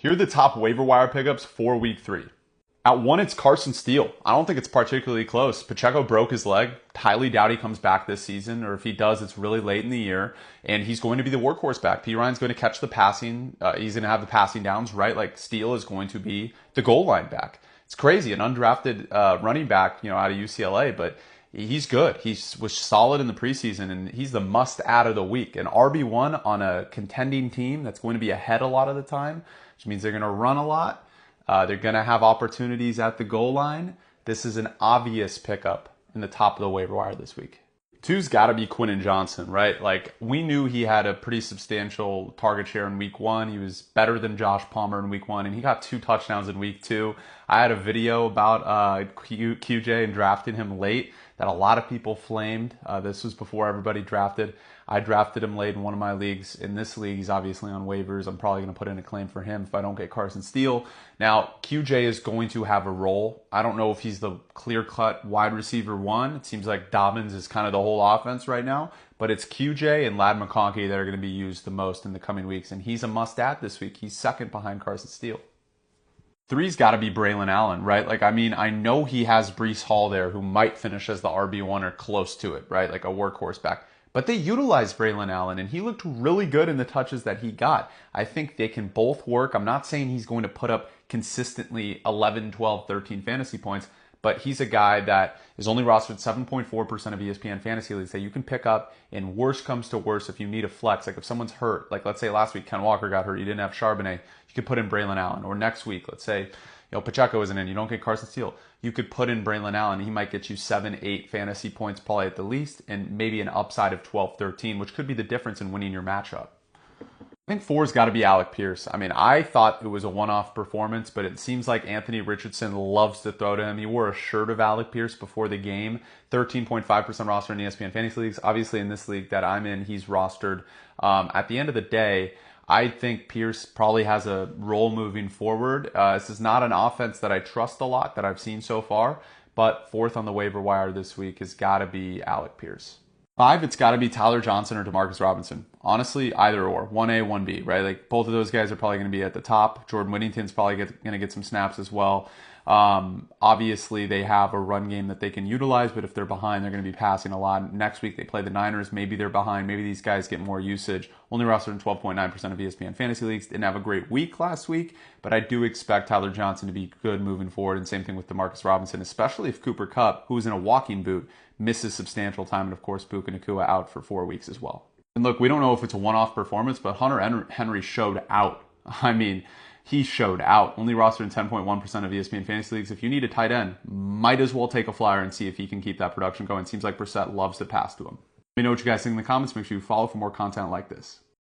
Here are the top waiver wire pickups for week 3. At 1, it's Carson Steel. I don't think it's particularly close. Pacheco broke his leg. Highly doubt he comes back this season, or if he does, it's really late in the year. And he's going to be the workhorse back. P. Ryan's going to catch the passing. He's going to have the passing downs, right? Like Steel is going to be the goal line back. It's crazy, an undrafted running back, out of UCLA, but he's good. He was solid in the preseason, and he's the must-add of the week. An RB1 on a contending team that's going to be ahead a lot of the time, which means they're going to run a lot. They're going to have opportunities at the goal line. This is an obvious pickup in the top of the waiver wire this week. 2's got to be Quinn Johnson, right? Like, we knew he had a pretty substantial target share in week 1. He was better than Josh Palmer in week 1, and he got 2 touchdowns in week 2. I had a video about QJ and drafting him late that a lot of people flamed. This was before everybody drafted. I drafted him late in one of my leagues. In this league, he's obviously on waivers. I'm probably going to put in a claim for him if I don't get Carson Steel. Now, QJ is going to have a role. I don't know if he's the clear-cut wide receiver 1. It seems like Dobbins is kind of the whole offense right now. But it's QJ and Ladd McConkey that are going to be used the most in the coming weeks. And he's a must-add this week. He's second behind Carson Steel. 3's got to be Braylon Allen, right? I know he has Breece Hall there who might finish as the RB1 or close to it, right? Like a workhorse back. But they utilized Braylon Allen, and he looked really good in the touches that he got. I think they can both work. I'm not saying he's going to put up consistently 11, 12, 13 fantasy points, but he's a guy that is only rostered 7.4% of ESPN fantasy leagues that you can pick up, and worse comes to worse if you need a flex. Like if someone's hurt, like let's say last week Ken Walker got hurt, you didn't have Charbonnet, you could put in Braylon Allen. Or next week, let's say Pacheco isn't in, you don't get Carson Steel, you could put in Braylon Allen. He might get you 7, 8 fantasy points probably at the least, and maybe an upside of 12, 13, which could be the difference in winning your matchup. I think 4's got to be Alec Pierce. I thought it was a one-off performance, but it seems like Anthony Richardson loves to throw to him. He wore a shirt of Alec Pierce before the game. 13.5% roster in ESPN Fantasy Leagues. Obviously, in this league that I'm in, he's rostered. At the end of the day, I think Pierce probably has a role moving forward. This is not an offense that I trust a lot that I've seen so far, but 4th on the waiver wire this week has got to be Alec Pierce. 5, it's got to be Tyler Johnson or Demarcus Robinson. Honestly, either or. 1A, 1B, right? Like both of those guys are probably going to be at the top. Jordan Whittington's probably going to get some snaps as well. Obviously, they have a run game that they can utilize, but if they're behind, they're going to be passing a lot. Next week, they play the Niners. Maybe they're behind. Maybe these guys get more usage. Only rostered in 12.9% of ESPN fantasy leagues. Didn't have a great week last week, but I do expect Tyler Johnson to be good moving forward. And same thing with Demarcus Robinson, especially if Cooper Kupp, who is in a walking boot, misses substantial time. And of course, Puka Nacua out for 4 weeks as well. And look, we don't know if it's a one-off performance, but Hunter Henry showed out. He showed out. Only rostered in 10.1% of ESPN fantasy leagues. If you need a tight end, might as well take a flyer and see if he can keep that production going. Seems like Brissett loves to pass to him. Let me know what you guys think in the comments. Make sure you follow for more content like this.